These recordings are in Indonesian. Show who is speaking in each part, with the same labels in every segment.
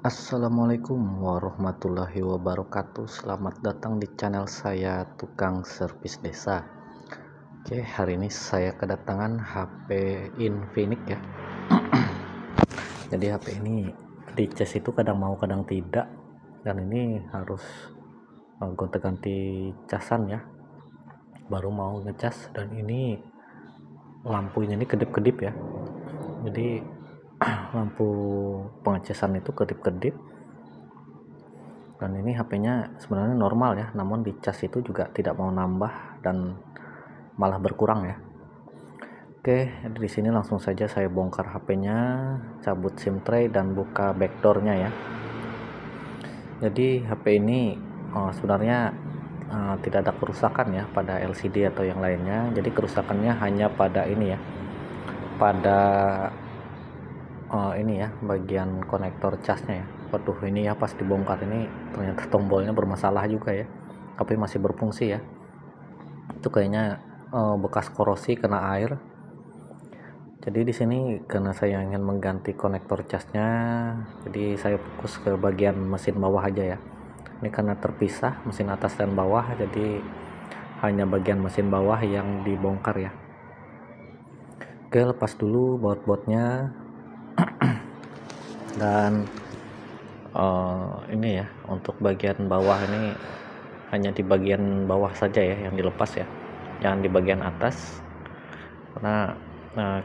Speaker 1: Assalamualaikum warahmatullahi wabarakatuh. Selamat datang di channel saya Tukang Servis Desa. Oke, hari ini saya kedatangan HP Infinix ya. Jadi HP ini di cas itu kadang mau kadang tidak, dan ini harus gonta-ganti casan ya, baru mau ngecas. Dan ini lampunya ini kedip-kedip ya, jadi lampu pengecasan itu kedip-kedip. Dan ini HP-nya sebenarnya normal ya, namun di cas itu juga tidak mau nambah dan malah berkurang ya. Oke, jadi di sini langsung saja saya bongkar HP-nya, cabut SIM tray dan buka backdoor-nya ya. Jadi HP ini sebenarnya tidak ada kerusakan ya pada LCD atau yang lainnya. Jadi kerusakannya hanya pada ini ya, pada ini ya, bagian konektor casnya ya. Waduh, ini ya pas dibongkar ini ternyata tombolnya bermasalah juga ya, tapi masih berfungsi ya. Itu kayaknya bekas korosi kena air. Jadi di sini karena saya ingin mengganti konektor casnya, jadi saya fokus ke bagian mesin bawah aja ya. Ini karena terpisah mesin atas dan bawah, jadi hanya bagian mesin bawah yang dibongkar ya. Oke, lepas dulu baut-bautnya. Dan ini ya, untuk bagian bawah ini hanya di bagian bawah saja ya yang dilepas ya, jangan di bagian atas, karena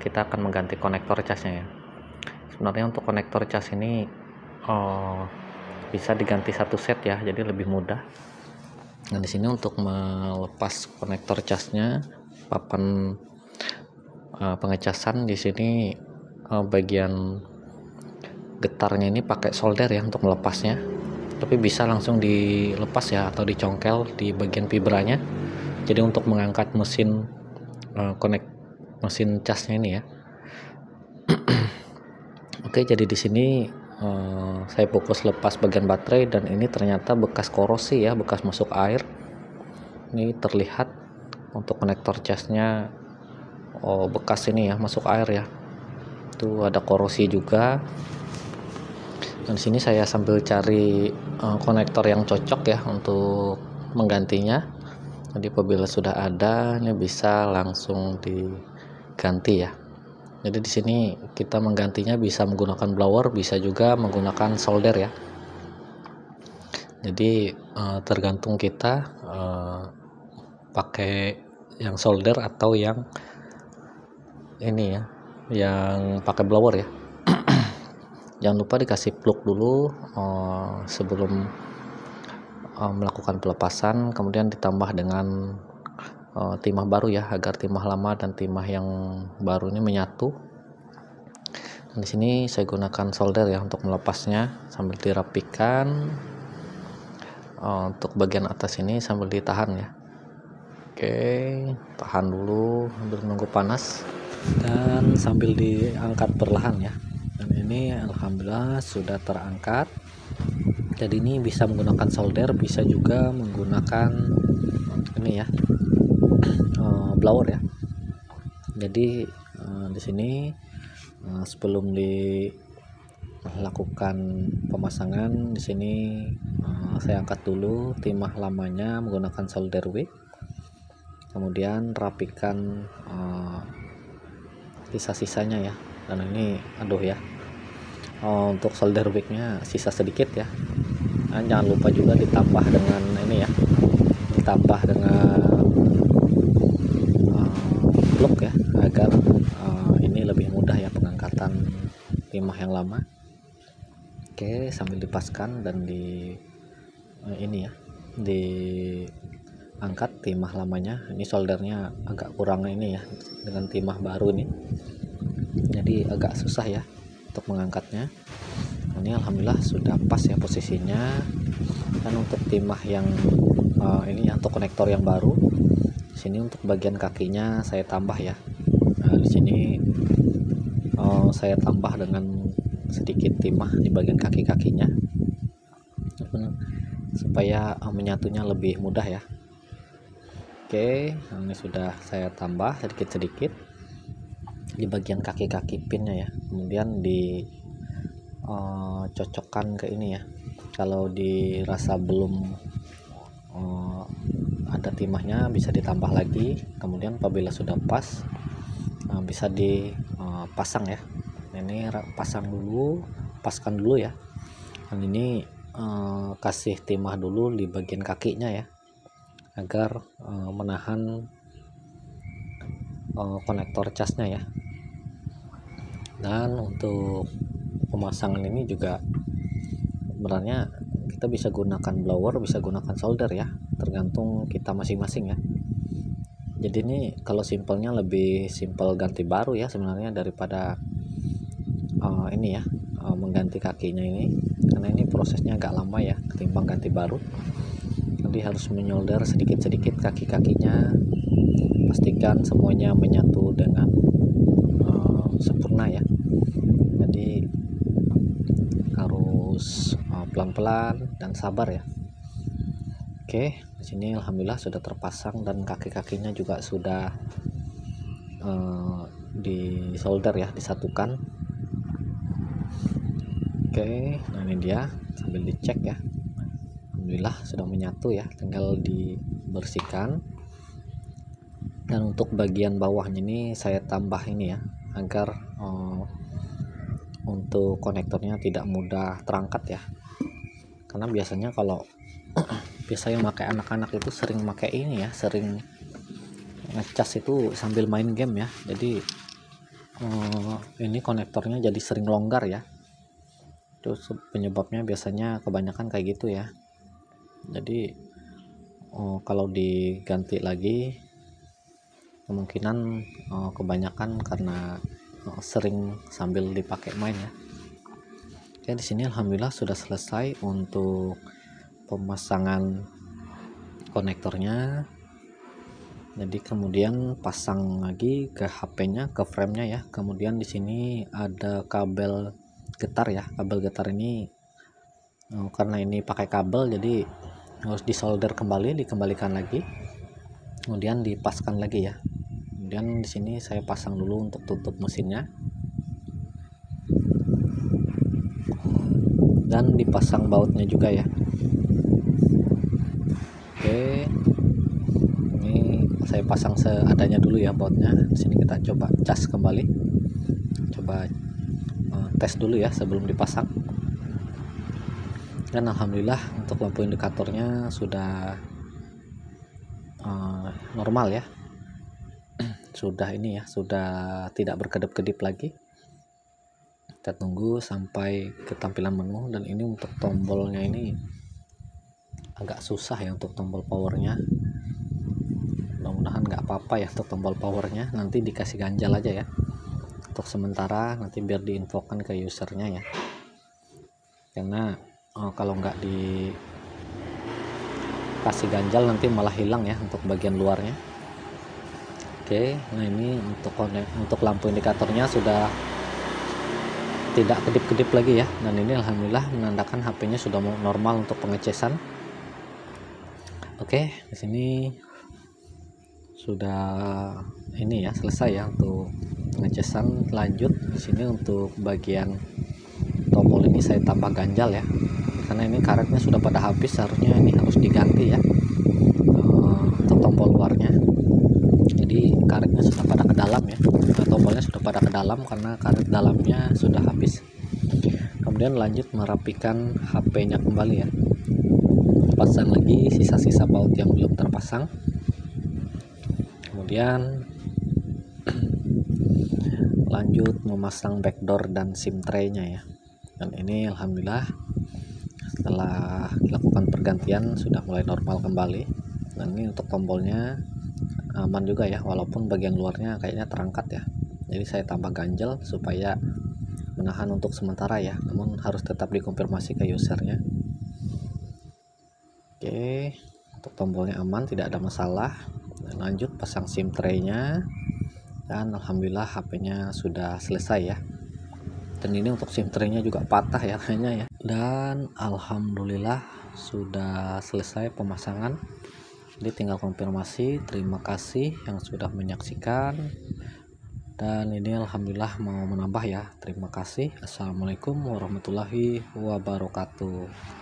Speaker 1: kita akan mengganti konektor casnya ya. Sebenarnya untuk konektor cas ini bisa diganti satu set ya, jadi lebih mudah. Nah, di sini untuk melepas konektor casnya, papan pengecasan di sini bagian getarnya ini pakai solder ya untuk melepasnya, tapi bisa langsung dilepas ya atau dicongkel di bagian fibranya. Jadi untuk mengangkat mesin mesin casnya ini ya. Oke, jadi di sini saya fokus lepas bagian baterai, dan ini ternyata bekas korosi ya, bekas masuk air. Ini terlihat untuk konektor casnya bekas ini ya, masuk air ya. Itu ada korosi juga. Dan di sini saya sambil cari konektor yang cocok ya untuk menggantinya. Jadi apabila sudah ada, ini bisa langsung diganti ya. Jadi di sini kita menggantinya bisa menggunakan blower, bisa juga menggunakan solder ya. Jadi tergantung kita pakai yang solder atau yang ini ya, yang pakai blower ya. Jangan lupa dikasih plug dulu sebelum melakukan pelepasan, kemudian ditambah dengan timah baru ya, agar timah lama dan timah yang baru ini menyatu. Dan di sini saya gunakan solder ya untuk melepasnya sambil dirapikan. Untuk bagian atas ini sambil ditahan ya. Oke, tahan dulu sambil menunggu panas dan sambil diangkat perlahan ya. Dan ini alhamdulillah sudah terangkat. Jadi ini bisa menggunakan solder, bisa juga menggunakan ini ya, blower ya. Jadi di sini sebelum dilakukan pemasangan, di sini saya angkat dulu timah lamanya menggunakan solder wick, kemudian rapikan sisa-sisanya ya. Dan ini aduh ya, untuk solder wicknya sisa sedikit ya. Nah, jangan lupa juga ditambah dengan ini ya, ditambah dengan plug ya, agar ini lebih mudah ya pengangkatan timah yang lama. Oke, sambil dipaskan dan ini ya, diangkat timah lamanya. Ini soldernya agak kurang ini ya dengan timah baru ini, jadi agak susah ya untuk mengangkatnya. Ini alhamdulillah sudah pas ya posisinya. Dan untuk timah yang ini ya, untuk konektor yang baru, di sini untuk bagian kakinya saya tambah ya. Nah, di sini saya tambah dengan sedikit timah di bagian kaki-kakinya supaya menyatunya lebih mudah ya. Oke, ini sudah saya tambah sedikit-sedikit di bagian kaki-kaki pinnya ya. Kemudian di cocokkan ke ini ya. Kalau dirasa belum ada timahnya bisa ditambah lagi, kemudian apabila sudah pas bisa dipasang ya. Ini pasang dulu, paskan dulu ya. Dan ini kasih timah dulu di bagian kakinya ya, agar menahan konektor casnya ya. Dan untuk pemasangan ini juga sebenarnya kita bisa gunakan blower, bisa gunakan solder ya, tergantung kita masing-masing ya. Jadi ini kalau simpelnya lebih simpel ganti baru ya sebenarnya, daripada ini ya, mengganti kakinya ini, karena ini prosesnya agak lama ya ketimbang ganti baru. Nanti harus menyolder sedikit-sedikit kaki-kakinya, pastikan semuanya menyatu dengan sempurna ya. Jadi harus pelan-pelan dan sabar ya. Oke, di sini alhamdulillah sudah terpasang dan kaki-kakinya juga sudah di solder ya, disatukan. Oke, nah ini dia, sambil dicek ya. Alhamdulillah sudah menyatu ya, tinggal dibersihkan. Dan untuk bagian bawahnya ini saya tambah ini ya, agar untuk konektornya tidak mudah terangkat ya. Karena biasanya kalau biasanya pakai anak-anak itu sering pakai ini ya, sering ngecas itu sambil main game ya. Jadi ini konektornya jadi sering longgar ya. Terus penyebabnya biasanya kebanyakan kayak gitu ya. Jadi kalau diganti lagi kemungkinan kebanyakan karena sering sambil dipakai main ya. Oke, di sini alhamdulillah sudah selesai untuk pemasangan konektornya. Jadi kemudian pasang lagi ke HP-nya, ke frame-nya ya. Kemudian di sini ada kabel getar ya. Kabel getar ini karena ini pakai kabel jadi harus disolder kembali, dikembalikan lagi. Kemudian dipaskan lagi ya. Kemudian di sini saya pasang dulu untuk tutup mesinnya. Dan dipasang bautnya juga ya. Oke, ini saya pasang seadanya dulu ya bautnya. Di sini kita coba cas kembali, coba tes dulu ya sebelum dipasang. Dan alhamdulillah untuk lampu indikatornya sudah normal ya, sudah ini ya, sudah tidak berkedip-kedip lagi. Kita tunggu sampai ke tampilan menu. Dan ini untuk tombolnya ini agak susah ya, untuk tombol powernya. Mudah-mudahan nggak apa-apa ya untuk tombol powernya, nanti dikasih ganjal aja ya untuk sementara, nanti biar diinfokan ke usernya ya. Karena kalau nggak dikasih ganjal nanti malah hilang ya untuk bagian luarnya. Oke, nah ini untuk lampu indikatornya sudah tidak kedip-kedip lagi ya. Dan ini alhamdulillah menandakan HP-nya sudah normal untuk pengecasan. Oke, di sini sudah ini ya, selesai ya untuk pengecasan. Lanjut di sini untuk bagian tombol ini saya tambah ganjal ya, karena ini karetnya sudah pada habis, seharusnya ini harus diganti ya untuk tombol luarnya. Jadi karetnya sudah pada ke dalam ya, tombolnya sudah pada ke dalam karena karet dalamnya sudah habis. Kemudian lanjut merapikan HP-nya kembali ya, pasang lagi sisa-sisa baut yang belum terpasang. Kemudian lanjut memasang backdoor dan SIM tray-nya ya. Dan ini alhamdulillah setelah dilakukan pergantian sudah mulai normal kembali. Dan ini untuk tombolnya aman juga ya, walaupun bagian luarnya kayaknya terangkat ya. Jadi saya tambah ganjel supaya menahan untuk sementara ya, namun harus tetap dikonfirmasi ke usernya. Oke, untuk tombolnya aman, tidak ada masalah. Dan lanjut pasang SIM tray-nya. Dan alhamdulillah HP-nya sudah selesai ya. Dan ini untuk SIM tray-nya juga patah ya kayaknya ya. Dan alhamdulillah sudah selesai pemasangan. Jadi tinggal konfirmasi. Terima kasih yang sudah menyaksikan. dan ini alhamdulillah mau menambah ya. Terima kasih. Assalamualaikum warahmatullahi wabarakatuh.